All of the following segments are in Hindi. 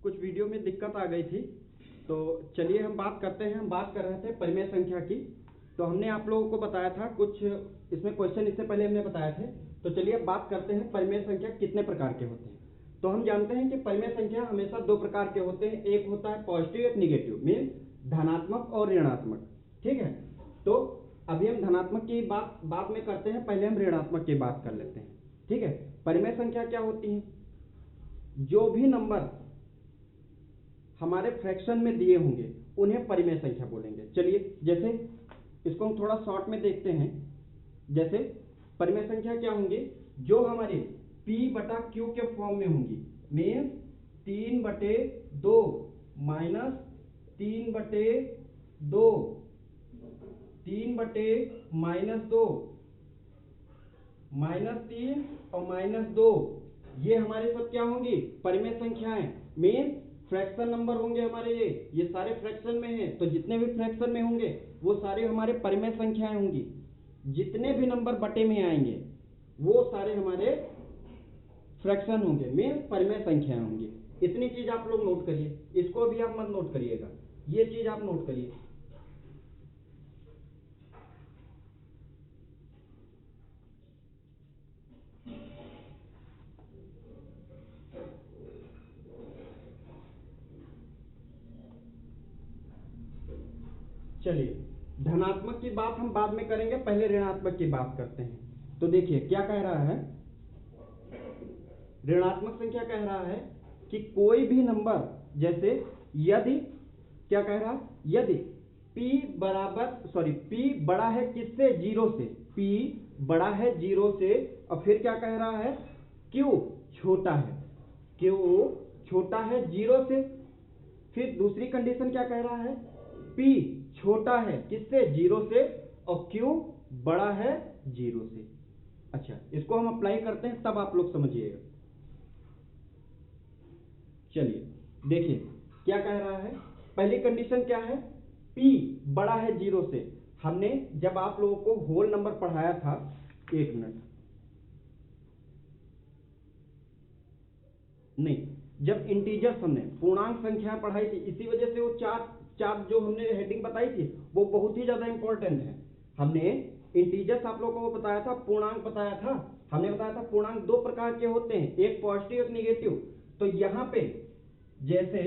कुछ वीडियो में दिक्कत आ गई थी, तो चलिए हम बात करते हैं। हम बात कर रहे थे परिमेय संख्या की। तो हमने आप लोगों को बताया था कुछ इसमें क्वेश्चन इससे पहले हमने बताए थे। तो चलिए अब बात करते हैं परिमेय संख्या कितने प्रकार के होते हैं। तो हम जानते हैं कि परिमेय संख्या हमेशा दो प्रकार के होते हैं, एक होता है पॉजिटिव, एक निगेटिव, मीन धनात्मक और ऋणात्मक। ठीक है, तो अभी हम धनात्मक की बात बाद में करते हैं, पहले हम ऋणात्मक की बात कर लेते हैं। ठीक है, परिमेय संख्या क्या होती है? जो भी नंबर हमारे फ्रैक्शन में दिए होंगे उन्हें परिमेय संख्या बोलेंगे। चलिए जैसे इसको हम थोड़ा शॉर्ट में देखते हैं। जैसे परिमेय संख्या क्या होंगी? जो हमारी P बटा Q के फॉर्म में होंगी, मीन 3/2 माइनस 3/2, 3/-2, -3 और -2, ये हमारे सब क्या होंगी? परिमेय संख्याएं। मीन फ्रैक्शन नंबर होंगे हमारे, ये सारे फ्रैक्शन में हैं, तो जितने भी फ्रैक्शन में होंगे वो सारे हमारे परिमेय संख्याएं होंगी। जितने भी नंबर बटे में आएंगे वो सारे हमारे फ्रैक्शन होंगे, मीन परिमेय संख्याएं होंगी। इतनी चीज आप लोग नोट करिए, इसको भी आप मत नोट करिएगा, ये चीज आप नोट करिए। चलिए धनात्मक की बात हम बाद में करेंगे, पहले ऋणात्मक की बात करते हैं। तो देखिए क्या कह रहा है, ऋणात्मक संख्या कह रहा है कि कोई भी नंबर, जैसे यदि क्या कह रहा है, यदि p बड़ा है किससे? 0 से। p बड़ा है 0 से, और फिर क्या कह रहा है? q छोटा है, q छोटा है 0 से। फिर दूसरी कंडीशन क्या कह रहा है? p छोटा है किससे? 0 से, और q बड़ा है 0 से। अच्छा, इसको हम अप्लाई करते हैं तब आप लोग समझिएगा। चलिए देखिए क्या कह रहा है। पहली कंडीशन क्या है? p बड़ा है 0 से। हमने जब आप लोगों को होल नंबर पढ़ाया था, एक मिनट, नहीं, जब इंटीजर्स हमने पूर्णांक संख्या पढ़ाई थी, इसी वजह से वो चार जो हमने हेडिंग बताई थी वो बहुत ही ज्यादा इंपॉर्टेंट है। हमने इंटीजर्स आप लोगों को बताया था, पूर्णांक बताया था। हमने बताया था पूर्णांक दो प्रकार के होते हैं, एक पॉजिटिव एक निगेटिव। तो यहाँ पे जैसे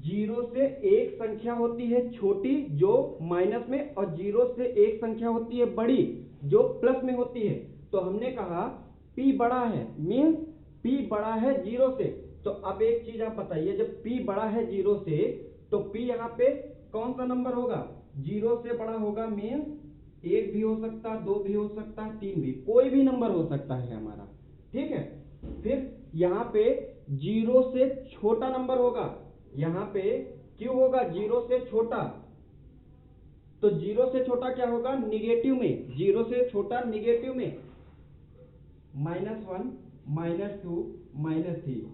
0 से एक संख्या होती है छोटी जो माइनस में, और 0 से एक संख्या होती है बड़ी जो प्लस में होती है। तो हमने कहा p बड़ा है, मीन्स p बड़ा है 0 से। तो अब एक चीज आप बताइए, जब p बड़ा है 0 से तो p यहाँ पे कौन सा नंबर होगा? 0 से बड़ा होगा, मीन्स 1 भी हो सकता, 2 भी हो सकता, 3 भी, कोई भी नंबर हो सकता है हमारा। ठीक है, फिर यहाँ पे 0 से छोटा नंबर होगा, यहाँ पे क्यों होगा 0 से छोटा? तो 0 से छोटा क्या होगा? निगेटिव में, 0 से छोटा निगेटिव में, -1, -2, -3,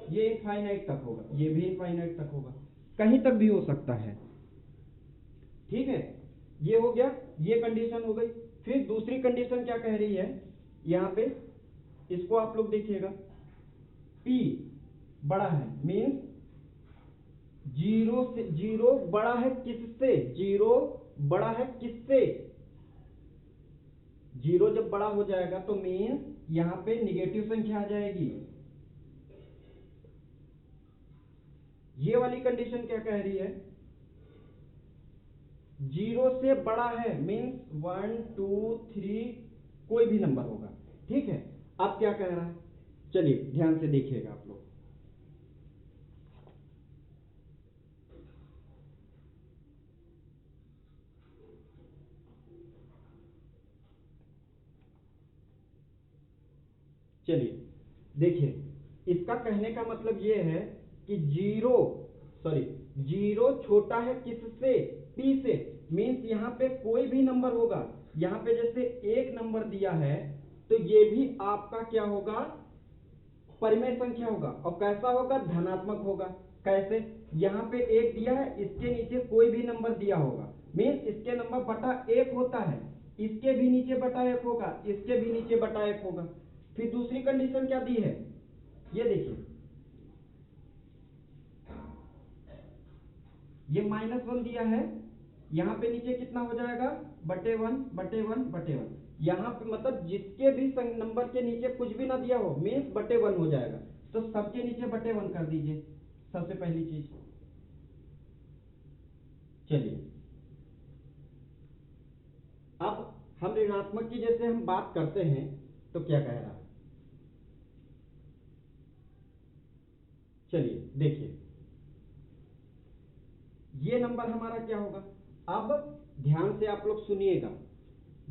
ये इनफाइनाइट तक होगा, ये भी इनफाइनाइट तक होगा, कहीं तक भी हो सकता है। ठीक है, ये हो गया, ये कंडीशन हो गई। फिर दूसरी कंडीशन क्या कह रही है यहाँ पे, इसको आप लोग देखिएगा। p बड़ा है, मीन्स 0 बड़ा है किससे? 0 बड़ा है किससे? 0 जब बड़ा हो जाएगा तो मीन्स यहां पे निगेटिव संख्या आ जाएगी। ये वाली कंडीशन क्या कह रही है? 0 से बड़ा है, मीन्स 1, 2, 3 कोई भी नंबर होगा। ठीक है, अब क्या कह रहा है? चलिए ध्यान से देखिएगा आप लोग। चलिए देखिए, इसका कहने का मतलब ये है कि 0 छोटा है किससे? p से, मीन्स यहाँ पे कोई भी नंबर होगा। यहाँ पे जैसे एक नंबर दिया है तो ये भी आपका क्या होगा? परिमेय संख्या होगा, और कैसा होगा? धनात्मक होगा। कैसे? यहाँ पे एक दिया है, इसके नीचे कोई भी नंबर दिया होगा, मीन्स इसके नंबर बटा 1 होता है, इसके भी नीचे बटा 1 होगा, इसके भी नीचे बटा 1 होगा। फिर दूसरी कंडीशन क्या दी है? ये देखिए, ये -1 दिया है, यहाँ पे नीचे कितना हो जाएगा, /1/1/1। यहाँ पे मतलब जिसके भी नंबर के नीचे कुछ भी ना दिया हो मीन्स /1 हो जाएगा, तो सबके नीचे /1 कर दीजिए सबसे पहली चीज। चलिए अब हम ऋणात्मक की जैसे हम बात करते हैं तो क्या कह रहा है, चलिए देखिए ये नंबर हमारा क्या होगा। अब ध्यान से आप लोग सुनिएगा,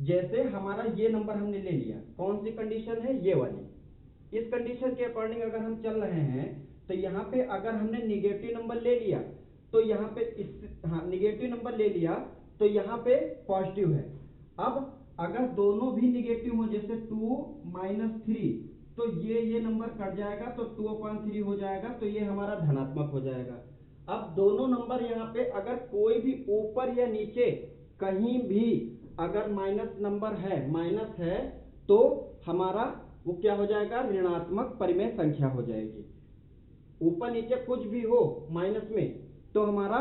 जैसे हमारा ये नंबर हमने ले लिया, कौन सी कंडीशन है, ये वाली। इस कंडीशन के अकॉर्डिंग अगर हम चल रहे हैं तो यहाँ पे अगर हमने निगेटिव नंबर ले लिया तो यहाँ पे निगेटिव नंबर ले लिया तो यहाँ पे पॉजिटिव है। अब अगर दोनों भी निगेटिव हो, जैसे 2 - 3, तो ये नंबर कट जाएगा तो 2/3 हो जाएगा, तो ये हमारा धनात्मक हो जाएगा। अब दोनों नंबर यहाँ पे अगर कोई भी ऊपर या नीचे कहीं भी अगर माइनस नंबर है, माइनस है, तो हमारा वो क्या हो जाएगा, ऋणात्मक परिमेय संख्या हो जाएगी। ऊपर नीचे कुछ भी हो माइनस में तो हमारा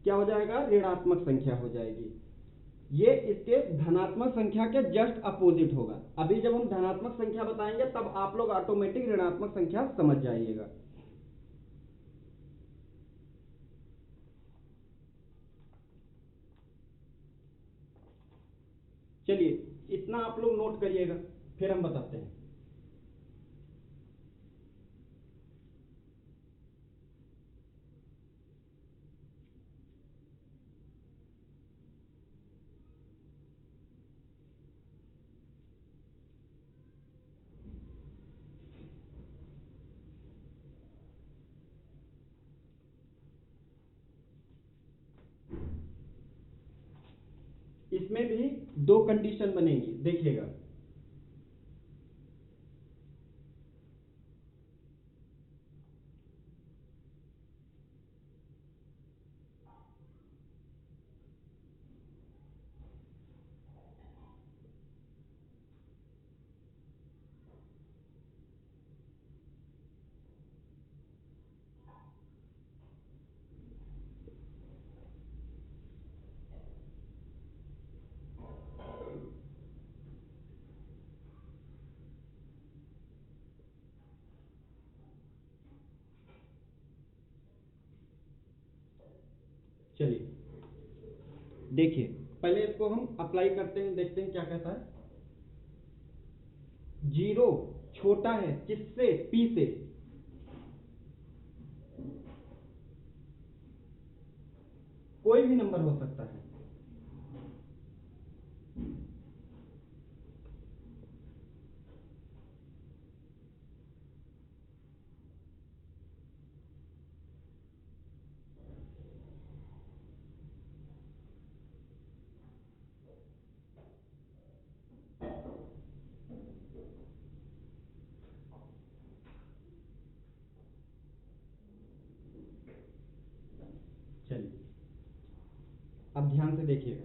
क्या हो जाएगा, ऋणात्मक संख्या हो जाएगी। ये इसके धनात्मक संख्या के जस्ट अपोजिट होगा। अभी जब हम धनात्मक संख्या बताएंगे तब आप लोग ऑटोमेटिक ऋणात्मक संख्या समझ जाइएगा। चलिए इतना आप लोग नोट करिएगा, फिर हम बताते हैं। इसमें भी दो कंडीशन बनेंगी, देखिएगा। चलिए देखिए पहले इसको हम अप्लाई करते हैं, देखते हैं क्या कहता है। 0 छोटा है किससे, p से। कोई भी नंबर हो सकता है। चलिए अब ध्यान से देखिएगा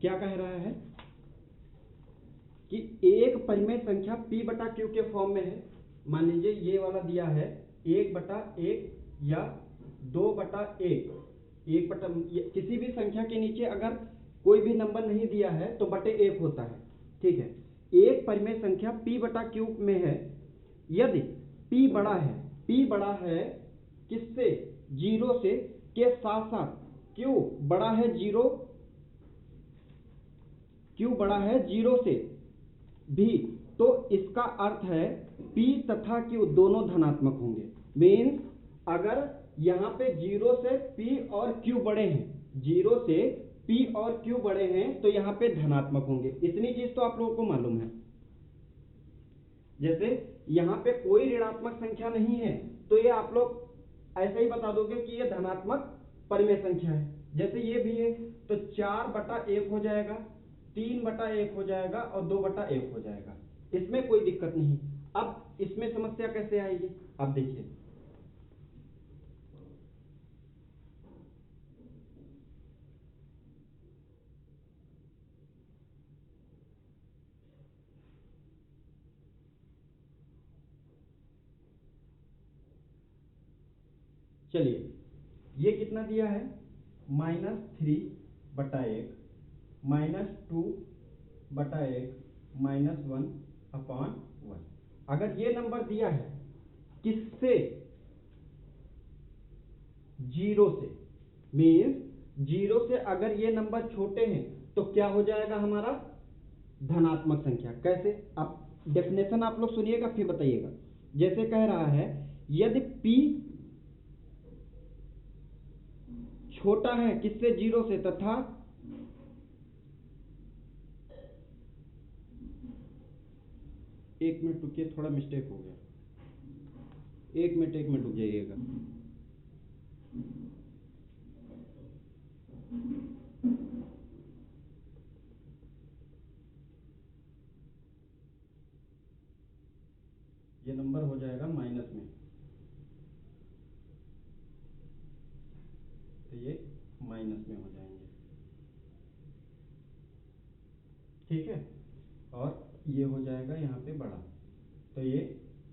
क्या कह रहा है कि एक परिमेय संख्या p/q के फॉर्म में है। मान लीजिए ये वाला दिया है 1/1 या 2/1, किसी भी संख्या के नीचे अगर कोई भी नंबर नहीं दिया है तो /1 होता है, ठीक है। एक परिमेय संख्या p/q में है यदि p बड़ा है, p बड़ा है किससे, 0 से, के साथ साथ q बड़ा है 0, q बड़ा है 0 से भी, तो इसका अर्थ है p तथा q दोनों धनात्मक होंगे। मीन्स अगर यहाँ पे 0 से p और q बड़े हैं, 0 से p और q बड़े हैं तो यहाँ पे धनात्मक होंगे। इतनी चीज तो आप लोगों को मालूम है। जैसे यहाँ पे कोई ऋणात्मक संख्या नहीं है तो ये आप लोग ऐसे ही बता दोगे कि ये धनात्मक परिमेय संख्या है। जैसे ये भी है तो 4/1 हो जाएगा, 3/1 हो जाएगा और 2/1 हो जाएगा, इसमें कोई दिक्कत नहीं। अब इसमें समस्या कैसे आएगी, अब देखिए। चलिए ये कितना दिया है, -3/1 -2/1 -1/1। अगर ये नंबर दिया है किससे, 0 से, मीन्स 0 से अगर ये नंबर छोटे हैं तो क्या हो जाएगा हमारा, धनात्मक संख्या। कैसे, अब डेफिनेशन आप लोग सुनिएगा फिर बताइएगा। जैसे कह रहा है यदि p छोटा है किससे, 0 से, तथा एक मिनट रुकिए, थोड़ा मिस्टेक हो गया, एक मिनट रुक जाइएगा। ये नंबर हो जाएगा माइनस में, तो ये माइनस में हो जाएंगे, ठीक है। और ये हो जाएगा यहाँ पे बड़ा, तो ये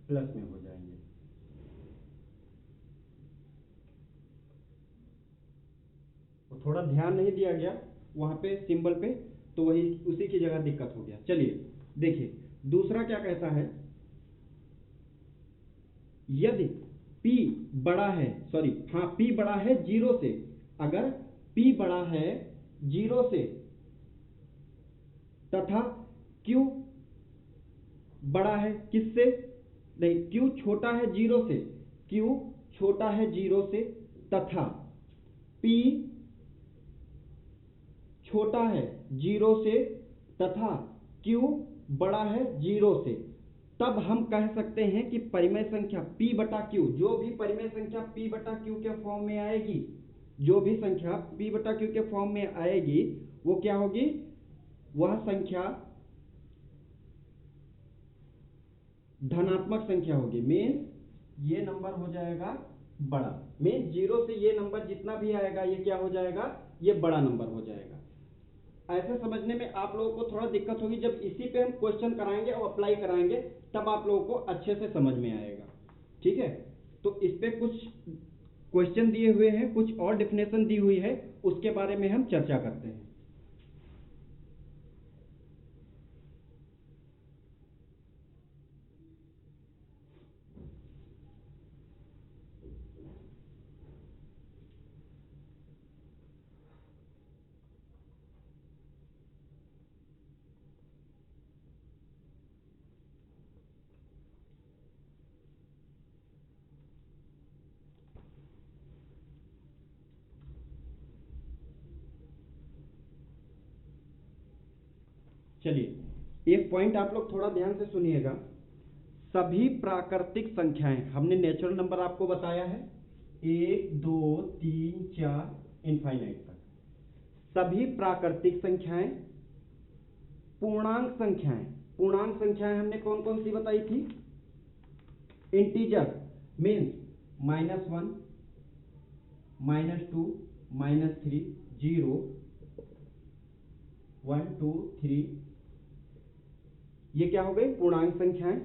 प्लस में हो जाएंगे। तो थोड़ा ध्यान नहीं दिया गया वहां पे सिंबल पे, तो वही उसी की जगह दिक्कत हो गया। चलिए देखिए दूसरा क्या कहता है, यदि p बड़ा है, सॉरी हाँ, p बड़ा है 0 से, अगर p बड़ा है 0 से तथा q बड़ा है किससे, नहीं, q छोटा है 0 से, q छोटा है 0 से तथा p छोटा है 0 से तथा q बड़ा है 0 से, तब हम कह सकते हैं कि परिमेय संख्या p बटा q, जो भी परिमेय संख्या p बटा q के फॉर्म में आएगी, जो भी संख्या p बटा q के फॉर्म में आएगी, वो क्या होगी, वह संख्या धनात्मक संख्या होगी। मीन्स ये नंबर हो जाएगा बड़ा, मीन्स 0 से ये नंबर जितना भी आएगा ये क्या हो जाएगा, ये बड़ा नंबर हो जाएगा। ऐसे समझने में आप लोगों को थोड़ा दिक्कत होगी, जब इसी पे हम क्वेश्चन कराएंगे और अप्लाई कराएंगे तब आप लोगों को अच्छे से समझ में आएगा, ठीक है। तो इस पे कुछ क्वेश्चन दिए हुए हैं, कुछ और डेफिनेशन दी हुई है, उसके बारे में हम चर्चा करते हैं। चलिए एक पॉइंट आप लोग थोड़ा ध्यान से सुनिएगा। सभी प्राकृतिक संख्याएं, हमने नेचुरल नंबर आपको बताया है 1 2 3 4 इनफाइनाइट तक, सभी प्राकृतिक संख्याएं, पूर्णांक संख्याएं, पूर्णांक संख्याएं हमने कौन कौन सी बताई थी, इंटीजर मीन्स -1 -2 -3 0 1 2 3, ये क्या हो गई, पूर्णांक संख्याएं।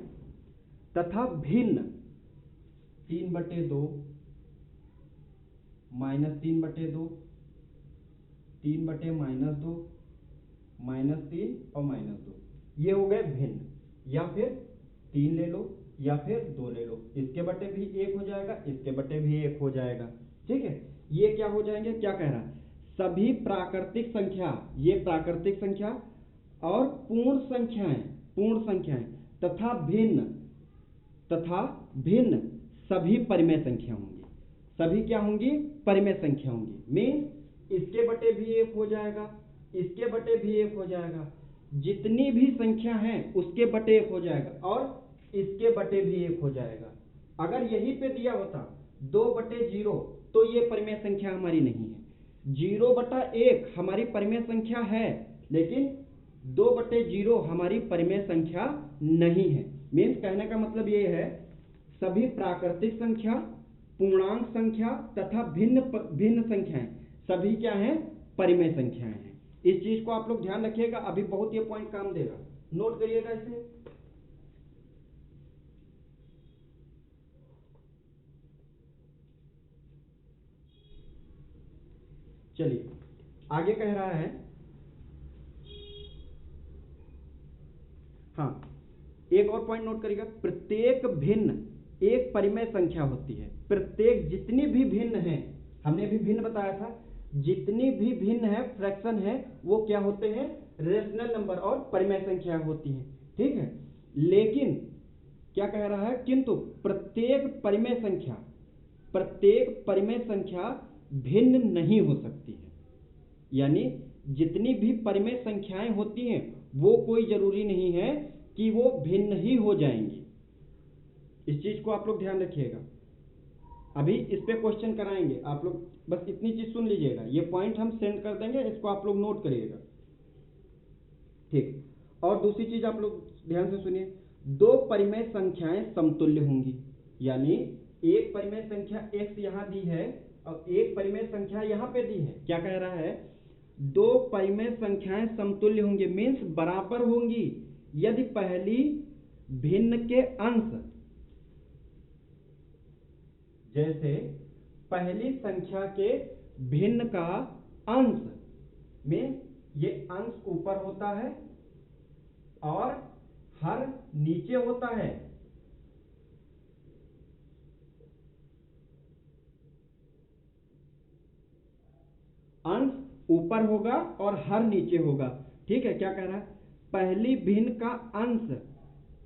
तथा भिन्न 3/2 -3/2 3/-2 -3 और -2, ये हो गए भिन्न, या फिर 3 ले लो या फिर 2 ले लो, इसके बटे भी 1 हो जाएगा, इसके बटे भी 1 हो जाएगा, ठीक है। ये क्या हो जाएंगे, क्या कह रहा है, सभी प्राकृतिक संख्या, ये प्राकृतिक संख्या और पूर्ण संख्याएं, पूर्ण संख्याएं तथा भिन्न सभी परिमेय संख्या होंगी, सभी क्या होंगी, परिमेय संख्या होंगी। मीन्स इसके बटे भी 1 हो जाएगा, इसके बटे भी 1 हो जाएगा, जितनी भी संख्या है उसके बटे 1 हो जाएगा और इसके बटे भी 1 हो जाएगा। अगर यहीं पे दिया होता 2/0 तो ये परिमेय संख्या हमारी नहीं है, 0/1 हमारी परिमेय संख्या है, लेकिन 2/0 हमारी परिमेय संख्या नहीं है। मीन्स कहने का मतलब ये है, सभी प्राकृतिक संख्या, पूर्णांक संख्या तथा भिन्न भिन्न संख्याएं सभी क्या हैं, परिमेय संख्याएं हैं। इस चीज को आप लोग ध्यान रखिएगा, अभी बहुत ये पॉइंट काम देगा, नोट करिएगा इसे। चलिए आगे कह रहा है, हाँ एक और पॉइंट नोट करिएगा, प्रत्येक भिन्न एक परिमेय संख्या होती है। प्रत्येक जितनी भी भिन्न है, हमने भी भिन्न बताया था, जितनी भी भिन्न है फ्रैक्शन है वो क्या होते हैं, रेशनल नंबर और परिमेय संख्या होती हैं, ठीक है। लेकिन क्या कह रहा है, किंतु प्रत्येक परिमेय संख्या भिन्न नहीं हो सकती है। यानी जितनी भी परिमेय संख्याएं होती हैं वो कोई जरूरी नहीं है कि वो भिन्न ही हो जाएंगी। इस चीज को आप लोग ध्यान रखिएगा, अभी इस पे क्वेश्चन कराएंगे, आप लोग बस इतनी चीज सुन लीजिएगा, ये पॉइंट हम सेंड कर देंगे, इसको आप लोग नोट करिएगा, ठीक। और दूसरी चीज आप लोग ध्यान से सुनिए, दो परिमेय संख्याएं समतुल्य होंगी, यानी एक परिमेय संख्या x यहां दी है और एक परिमेय संख्या यहां पे दी है। क्या कह रहा है, दो परिमेय संख्याएं समतुल्य होंगी, मीन्स बराबर होंगी यदि पहली भिन्न के अंश, जैसे पहली संख्या के भिन्न का अंश में ये अंश ऊपर होता है और हर नीचे होता है। अंश ऊपर होगा और हर नीचे होगा, ठीक है। क्या कह रहा है, पहली भिन्न का अंश,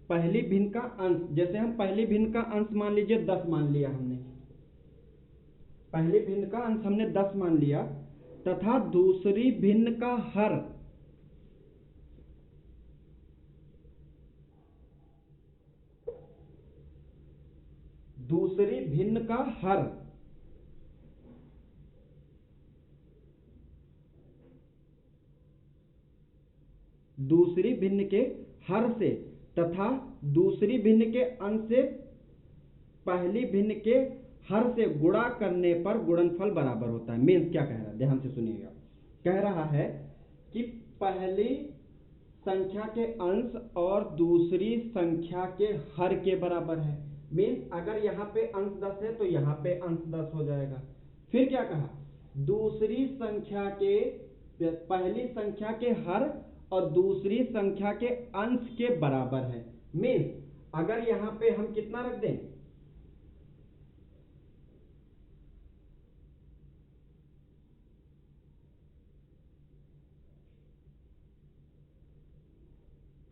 पहली भिन्न का अंश, जैसे हम पहली भिन्न का अंश मान लीजिए 10 मान लिया हमने, पहली भिन्न का अंश हमने 10 मान लिया, तथा दूसरी भिन्न का हर, दूसरी भिन्न का हर, दूसरी भिन्न के हर से तथा दूसरी भिन्न के अंश से पहली भिन्न के हर से गुणा करने पर गुणनफल बराबर होता है। मीन्स क्या कह रहा है, ध्यान से सुनिएगा, कह रहा है कि पहली संख्या के अंश और दूसरी संख्या के हर के बराबर है। मीन्स अगर यहाँ पे अंश 10 है तो यहाँ पे अंश 10 हो जाएगा। फिर क्या कहा, दूसरी संख्या के, पहली संख्या के हर और दूसरी संख्या के अंश के बराबर है। मीन्स अगर यहाँ पे हम कितना रख दें,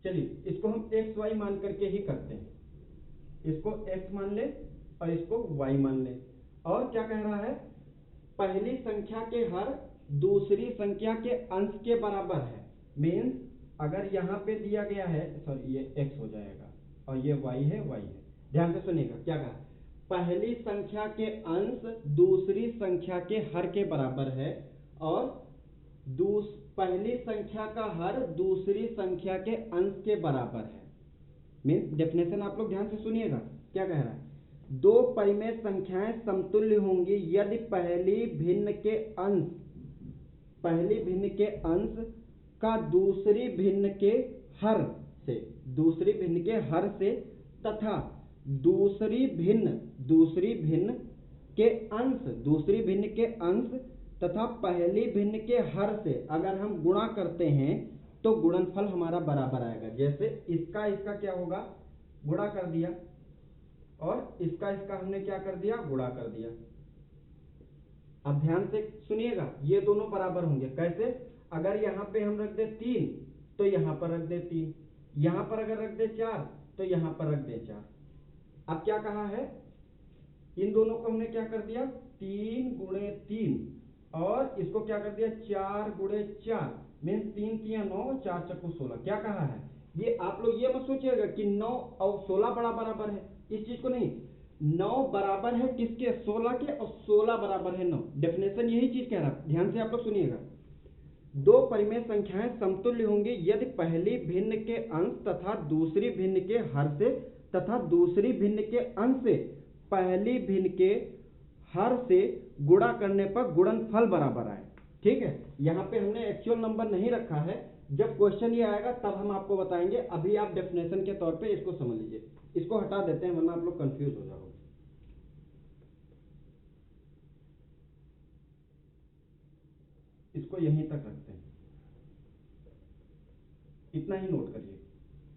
चलिए इसको हम एक्स वाई मान करके ही करते हैं, इसको x मान ले और इसको y मान ले। और क्या कह रहा है, पहली संख्या के हर दूसरी संख्या के अंश के बराबर है। मीन्स अगर यहाँ पे दिया गया है, सॉरी ये x हो जाएगा और ये y है। ध्यान से सुनिएगा, क्या कहा, पहली संख्या के अंश दूसरी संख्या के हर के बराबर है और पहली संख्या का हर दूसरी संख्या के अंश के बराबर है। मीन्स डेफिनेशन आप लोग ध्यान से सुनिएगा, क्या कह रहा है, दो परिमेय संख्याएं समतुल्य होंगी यदि पहली भिन्न के अंश का दूसरी भिन्न के हर से तथा दूसरी भिन्न के अंश तथा पहली भिन्न के हर से अगर हम गुणा करते हैं तो गुणनफल हमारा बराबर आएगा। जैसे इसका क्या होगा, गुणा कर दिया और इसका हमने क्या कर दिया, गुणा कर दिया। अब ध्यान से सुनिएगा, ये दोनों बराबर होंगे। कैसे, अगर यहाँ पे हम रख दे 3 तो यहाँ पर रख दे 3, यहाँ पर अगर रख दे 4 तो यहाँ पर रख दे 4। अब क्या कहा है, इन दोनों को हमने क्या कर दिया, 3 गुणे 3 और इसको क्या कर दिया, 4 गुणे 4, मीन्स 3 3 9, 4 चक्कू 16। क्या कहा है, ये आप लोग ये मत सोचिएगा कि 9 और 16 बराबर है, इस चीज को नहीं। 9 बराबर है किसके, 16 के, और 16 बराबर है 9। डेफिनेशन यही चीज कह रहा है, ध्यान से आप लोग सुनिएगा। दो परिमेय संख्याएं समतुल्य होंगी यदि पहली भिन्न के अंश तथा दूसरी भिन्न के हर से तथा दूसरी भिन्न के अंश से पहली भिन्न के हर से गुणा करने पर गुणनफल बराबर आए। ठीक है, यहाँ पे हमने एक्चुअल नंबर नहीं रखा है, जब क्वेश्चन ये आएगा तब हम आपको बताएंगे। अभी आप डेफिनेशन के तौर पे इसको समझ लीजिए। इसको हटा देते हैं वरना आप लोग कंफ्यूज हो जाओगे। इसको यहीं तक रखते हैं। इतना ही नोट करिए,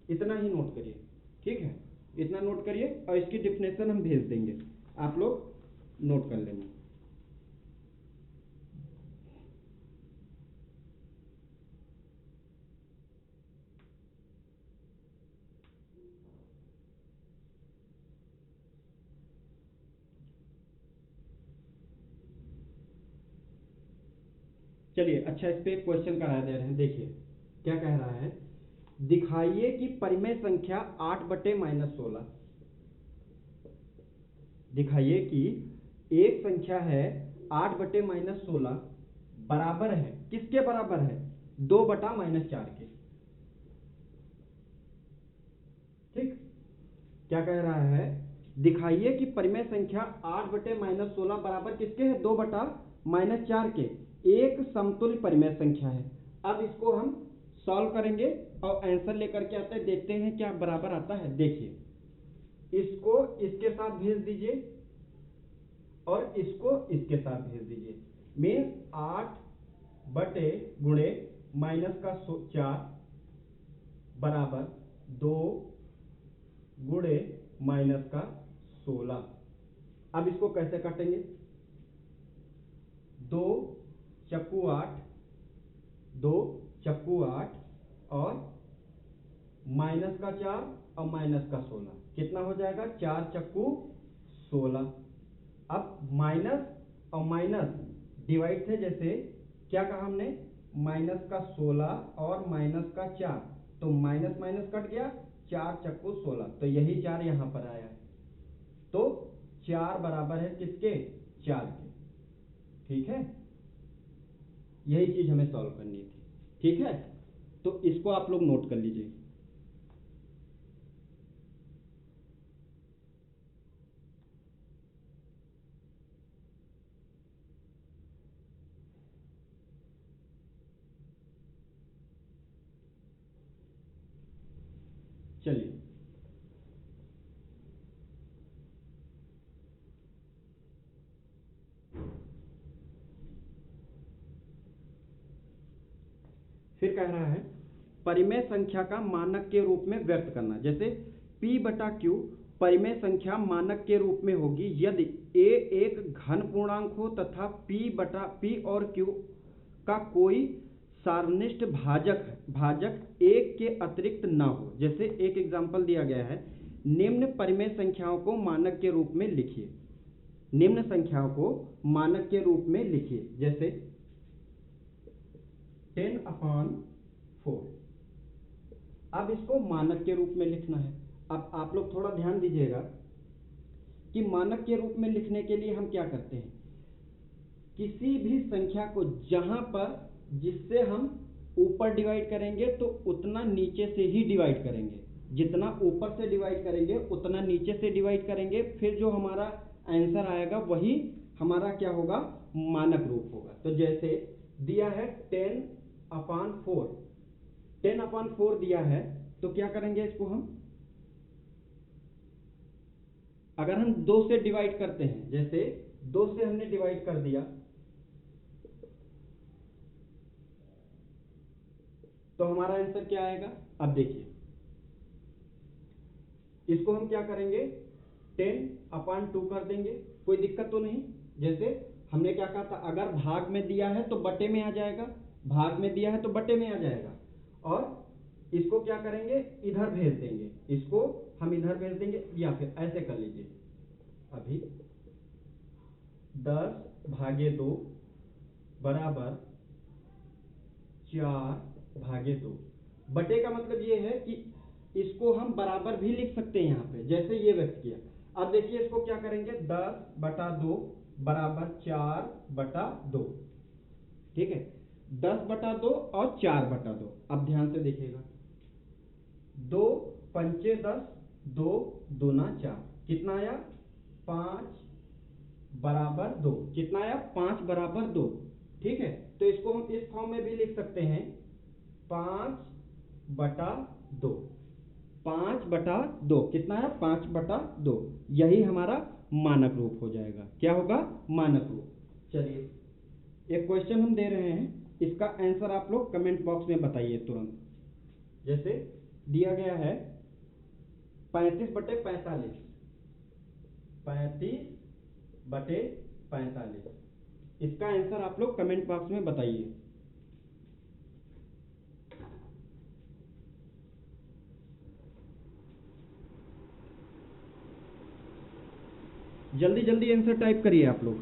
इतना ही नोट करिए, ठीक है, इतना नोट करिए और इसकी डिफिनेशन हम भेज देंगे, आप लोग नोट कर लेंगे। चलिए, अच्छा, इस पे एक क्वेश्चन करा दे रहे हैं, देखिए क्या कह रहा है। दिखाइए कि परिमेय संख्या 8/-16। दिखाइए कि एक संख्या है 8/-16 बराबर है, किसके बराबर है? 2/-4 के। ठीक, क्या कह रहा है? दिखाइए कि परिमेय संख्या 8/-16 बराबर किसके है? 2/-4 के। एक समतुल्य परिमेय संख्या है। अब इसको हम सॉल्व करेंगे और आंसर लेकर के आते हैं, देखते हैं क्या बराबर आता है। देखिए, इसको इसके साथ भेज दीजिए और इसको इसके साथ भेज दीजिए। मीन्स 8/4 बराबर 2 गुणे -16। अब इसको कैसे काटेंगे? 2 चक्कू 8, 2 चक्कू 8 और -4 और -16 कितना हो जाएगा? 4 चक्कू 16। अब माइनस और माइनस डिवाइड थे, जैसे क्या कहा हमने? -16 और -4, तो माइनस माइनस कट गया, 4 चक्कू 16, तो यही 4 यहां पर आया है। तो 4 बराबर है किसके? 4 के। ठीक है, यही चीज हमें सॉल्व करनी थी। ठीक है, तो इसको आप लोग नोट कर लीजिए। चलिए, फिर कह रहा है परिमेय संख्या का मानक के रूप में व्यक्त करना। जैसे P/Q परिमेय संख्या मानक के रूप में होगी यदि A एक घन पूर्णांक हो तथा P और Q का कोई सारनिष्ठ भाजक 1 के अतिरिक्त ना हो। जैसे एक एग्जांपल दिया गया है, निम्न परिमेय संख्याओं को मानक के रूप में लिखिए। निम्न संख्याओं को मानक के रूप में लिखिए, जैसे 10/4। अब इसको मानक के रूप में लिखना है। अब आप लोग थोड़ा ध्यान दीजिएगा कि मानक के रूप में लिखने के लिए हम क्या करते हैं? किसी भी संख्या को जहां पर जिससे हम ऊपर डिवाइड करेंगे तो उतना नीचे से ही डिवाइड करेंगे, जितना ऊपर से डिवाइड करेंगे उतना नीचे से डिवाइड करेंगे, फिर जो हमारा आंसर आएगा वही हमारा क्या होगा? मानक रूप होगा। तो जैसे दिया है 10/4, 10/4 दिया है, तो क्या करेंगे इसको हम? अगर हम 2 से डिवाइड करते हैं, जैसे 2 से हमने डिवाइड कर दिया, तो हमारा आंसर क्या आएगा? अब देखिए, इसको हम क्या करेंगे? 10/2 कर देंगे, कोई दिक्कत तो नहीं। जैसे हमने क्या कहा था, अगर भाग में दिया है तो बटे में आ जाएगा, भाग में दिया है तो बटे में आ जाएगा। और इसको क्या करेंगे? इधर भेज देंगे, इसको हम इधर भेज देंगे, या फिर ऐसे कर लीजिए। अभी 10/2 बराबर 4/2। बटे का मतलब ये है कि इसको हम बराबर भी लिख सकते हैं यहाँ पे, जैसे ये व्यक्त किया। अब देखिए, इसको क्या करेंगे? 10/2 बराबर 4/2। ठीक है, 10/2 और 4/2। अब ध्यान से देखिएगा, 2 पंचे 10, 2 दूना 4, कितना आया? 5/2। कितना आया? 5/2। ठीक है, तो इसको हम इस फॉर्म में भी लिख सकते हैं, 5/2। 5/2 कितना है? 5/2। यही हमारा मानक रूप हो जाएगा। क्या होगा? मानक रूप। चलिए, एक क्वेश्चन हम दे रहे हैं, इसका आंसर आप लोग कमेंट बॉक्स में बताइए तुरंत। जैसे दिया गया है 35/45, 35/45, इसका आंसर आप लोग कमेंट बॉक्स में बताइए। जल्दी जल्दी आंसर टाइप करिए आप लोग।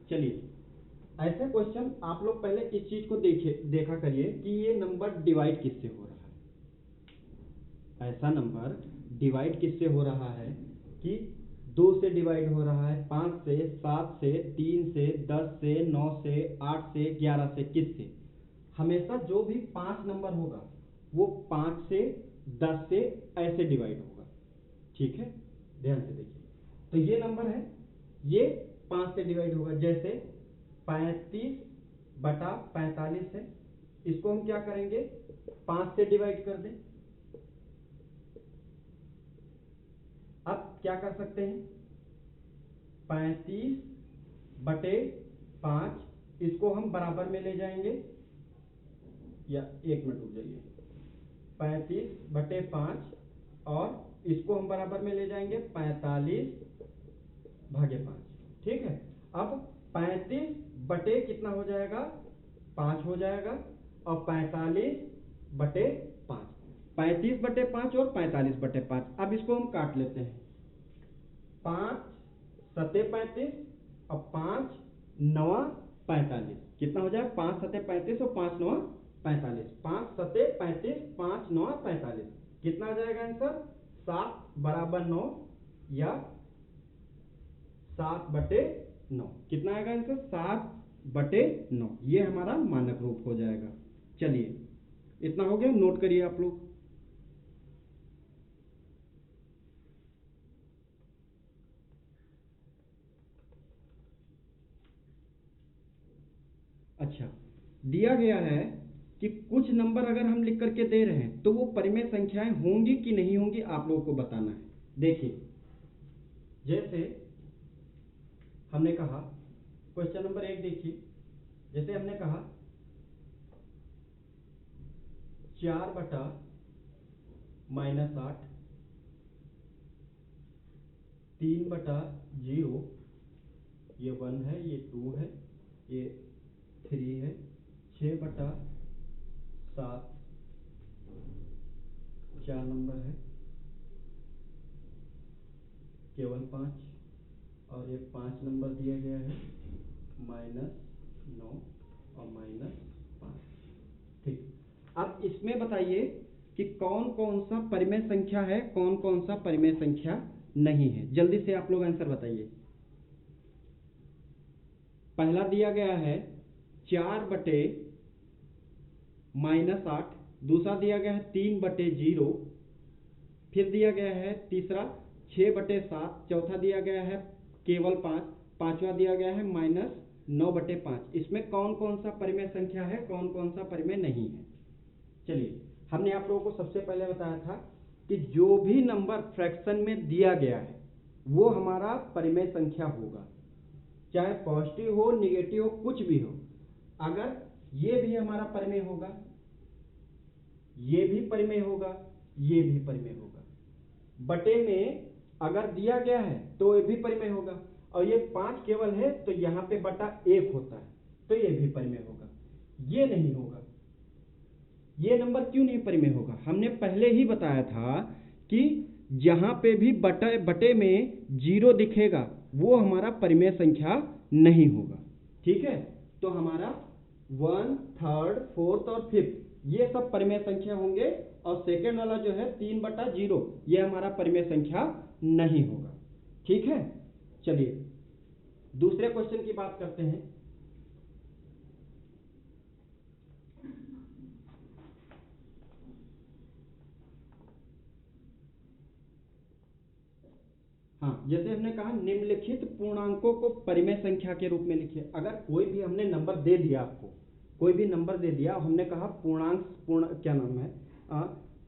चलिए, ऐसे क्वेश्चन आप लोग पहले इस चीज को देखा करिए कि ये नंबर डिवाइड किससे हो रहा है। ऐसा नंबर डिवाइड किससे हो रहा है कि 2 से डिवाइड हो रहा है, 5 से, 7 से, 3 से, 10 से, 9 से, 8 से, 11 से, किससे? हमेशा जो भी 5 नंबर होगा वो 5 से, 10 से ऐसे डिवाइड होगा। ठीक है, ध्यान से देखिए। तो ये नंबर है, ये 5 से डिवाइड होगा। जैसे 35/45 है, इसको हम क्या करेंगे, 5 से डिवाइड कर दें। अब क्या कर सकते हैं, 35/5, इसको हम बराबर में ले जाएंगे, या 1 मिनट रुक जाइए, 35/5 और इसको हम बराबर में ले जाएंगे 45/5। ठीक है, अब 35 बटे कितना हो जाएगा, 5 हो जाएगा, और 45/5, 35/5 और 45/5। अब इसको हम काट लेते हैं, 5 सते 35 और 5 9 45, कितना हो जाएगा, 5 सते 35 और 5 9 45, 5 सते 35, 5 9 45, कितना आ जाएगा आंसर, 7/9 या 7/9, कितना आएगा आंसर, 7/9, ये हमारा मानक रूप हो जाएगा। चलिए, इतना हो गया, नोट करिए आप लोग। अच्छा, दिया गया है कि कुछ नंबर अगर हम लिख करके दे रहे हैं तो वो परिमेय संख्याएं होंगी कि नहीं होंगी, आप लोगों को बताना है। देखिए, जैसे हमने कहा, क्वेश्चन नंबर 1 देखिए, जैसे हमने कहा 4/-8, 3/0, ये 1 है, ये 2 है, ये 3 है, 6/7, 4 नंबर है, केवल 5, और ये 5 नंबर दिया गया है, -9 और -5। ठीक, अब इसमें बताइए कि कौन कौन सा परिमेय संख्या है, कौन कौन सा परिमेय संख्या नहीं है। जल्दी से आप लोग आंसर बताइए। पहला दिया गया है 4/-8, दूसरा दिया गया है 3/0, फिर दिया गया है तीसरा 6/7, चौथा दिया गया है केवल 5, पांचवा दिया गया है -9/5। इसमें कौन कौन सा परिमेय संख्या है, कौन कौन सा परिमेय नहीं है। चलिए, हमने आप लोगों को सबसे पहले बताया था कि जो भी नंबर फ्रैक्शन में दिया गया है वो हमारा परिमेय संख्या होगा, चाहे पॉजिटिव हो, निगेटिव हो, कुछ भी हो। अगर ये भी हमारा परिमेय होगा, ये भी परिमेय होगा, ये भी परिमेय होगा। बटे में अगर दिया गया है तो ये भी परिमेय होगा, और ये 5 केवल है तो यहाँ पे बटा 1 होता है, तो ये भी परिमेय होगा। ये नहीं होगा, ये नंबर क्यों नहीं परिमेय होगा, हमने पहले ही बताया था कि जहां पे भी बटे में 0 दिखेगा वो हमारा परिमेय संख्या नहीं होगा। ठीक है, तो हमारा 1, 3, 4 और 5 ये सब परिमेय संख्या होंगे, और सेकेंड वाला जो है 3/0 ये हमारा परिमेय संख्या नहीं होगा। ठीक है, चलिए दूसरे क्वेश्चन की बात करते हैं। जैसे हमने कहा निम्नलिखित पूर्णांकों को परिमेय संख्या के रूप में लिखिए। अगर कोई भी हमने नंबर दे दिया, आपको कोई भी नंबर दे दिया, हमने कहा क्या नाम है,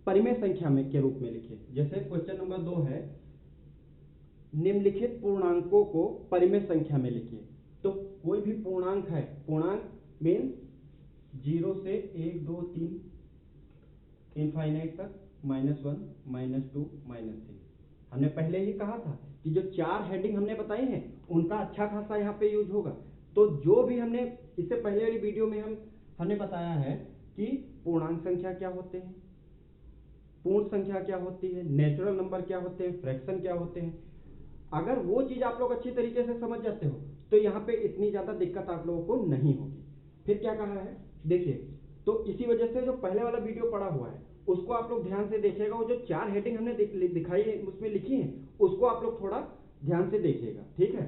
परिमेय संख्या में के रूप में लिखिए। जैसे क्वेश्चन नंबर 2 है, निम्नलिखित पूर्णांकों को परिमेय संख्या में लिखिए। तो कोई भी पूर्णांक है, पूर्णांक मीन 0 से 1 2 3 इनफाइनाइट तक, -1 -2 -3। हमने पहले ही कहा था कि जो 4 हेडिंग हमने बताई हैं उनका अच्छा खासा यहाँ पे यूज होगा। तो जो भी हमने इससे पहले वाली वीडियो में हमने बताया है कि पूर्णांक संख्या क्या होते हैं, पूर्ण संख्या क्या होती है, नेचुरल नंबर क्या होते हैं, फ्रैक्शन क्या होते हैं। अगर वो चीज आप लोग अच्छी तरीके से समझ जाते हो तो यहाँ पे इतनी ज्यादा दिक्कत आप लोगों को नहीं होगी। फिर क्या कहा है देखिए, तो इसी वजह से जो पहले वाला वीडियो पड़ा हुआ है उसको आप लोग ध्यान से देखिएगा। वो जो 4 हेडिंग हमने दिखाई है उसमें लिखी है, उसको आप लोग थोड़ा ध्यान से देखिएगा, ठीक है।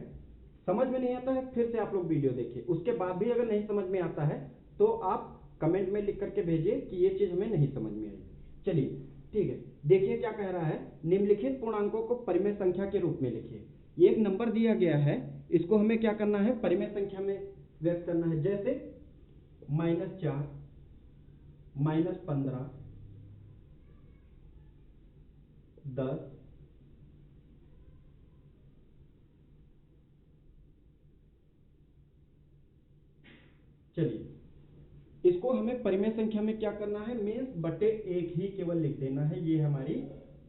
समझ में नहीं आता है फिर से आप लोग वीडियो देखिए, उसके बाद भी अगर नहीं समझ में आता है तो आप कमेंट में लिख करके भेजिए कि ये चीज हमें नहीं समझ में आई। चलिए ठीक है, देखिए क्या कह रहा है, निम्नलिखित पूर्णांकों को परिमेय संख्या के रूप में लिखिए। ये एक नंबर दिया गया है, इसको हमें क्या करना है, परिमेय संख्या में व्यक्त करना है। जैसे -4 -15 10 चलिए इसको हमें परिमेय संख्या में क्या करना है, मीन्स बटे 1 ही केवल लिख देना है। ये हमारी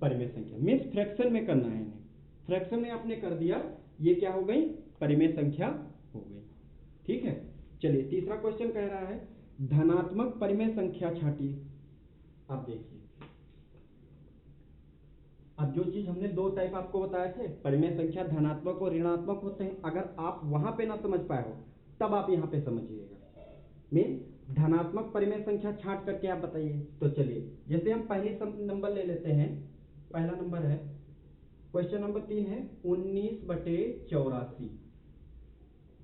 परिमेय संख्या, मीन्स फ्रैक्शन में करना है। फ्रैक्शन में आपने कर दिया, ये क्या हो गई, परिमेय संख्या हो गई, ठीक है। चलिए तीसरा क्वेश्चन कह रहा है, धनात्मक परिमेय संख्या छांटिए। आप देखिए, अब जो चीज हमने 2 टाइप आपको बताए थे, परिमेय संख्या धनात्मक और ऋणात्मक होते हैं। अगर आप वहां पे ना समझ पाए हो तब आप यहाँ पे समझिएगा। मीन धनात्मक परिमेय संख्या छांट करके आप बताइए। तो चलिए जैसे हम पहले नंबर ले लेते हैं, पहला नंबर है, क्वेश्चन नंबर 3 है 19/84।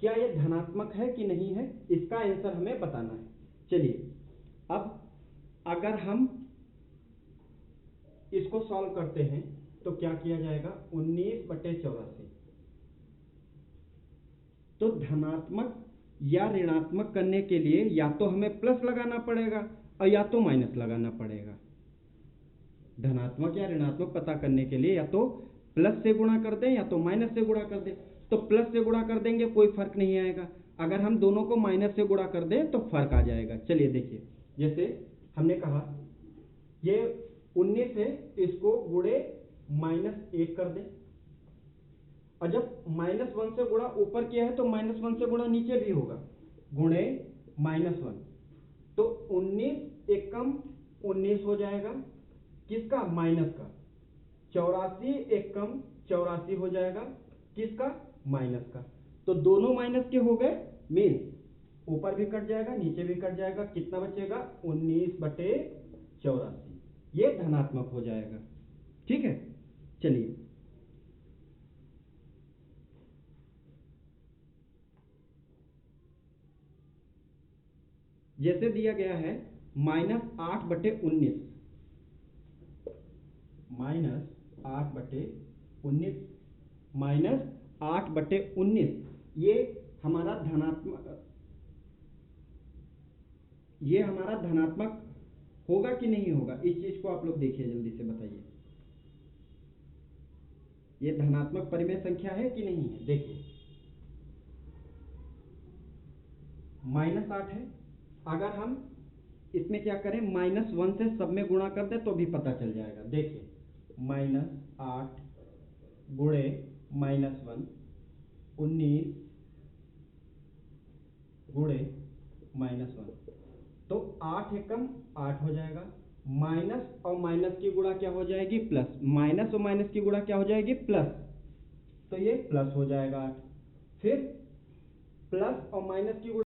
क्या ये धनात्मक है कि नहीं है, इसका आंसर हमें बताना है। चलिए अब अगर हम इसको सॉल्व करते हैं तो क्या किया जाएगा, 19/84। तो धनात्मक या ऋणात्मक करने के लिए या तो हमें प्लस लगाना पड़ेगा और या तो माइनस लगाना पड़ेगा। धनात्मक या ऋणात्मक पता करने के लिए या तो प्लस से गुणा कर दें या तो माइनस से गुणा कर दें। तो प्लस से गुणा कर देंगे कोई फर्क नहीं आएगा, अगर हम दोनों को माइनस से गुणा कर दें तो फर्क आ जाएगा। चलिए देखिए, जैसे हमने कहा ये 19 है, इसको गुणे -1 कर दें, और जब -1 से गुणा ऊपर किया है तो -1 से गुणा नीचे भी होगा, गुणे -1। तो 19 एकम 19 हो जाएगा, किसका, माइनस का। 84 एकम 84 हो जाएगा, किसका, माइनस का। तो दोनों माइनस के हो गए, मीन ऊपर भी कट जाएगा नीचे भी कट जाएगा, कितना बचेगा, 19/84। ये धनात्मक हो जाएगा, ठीक है। चलिए जैसे दिया गया है -8/19, -8/19 ये हमारा धनात्मक होगा कि नहीं होगा, इस चीज को आप लोग देखिए, जल्दी से बताइए। ये धनात्मक परिमेय संख्या है कि नहीं है, देखिए -8 है। अगर हम इसमें क्या करें, -1 से सब में गुणा कर दे तो भी पता चल जाएगा। देखिए -8 गुणे -1, 19 गुणे -1, तो 8 एकम 8 हो जाएगा। माइनस और माइनस की गुणा क्या हो जाएगी, प्लस। माइनस और माइनस की गुणा क्या हो जाएगी, प्लस। तो ये प्लस हो जाएगा 8। फिर प्लस और माइनस की गुणा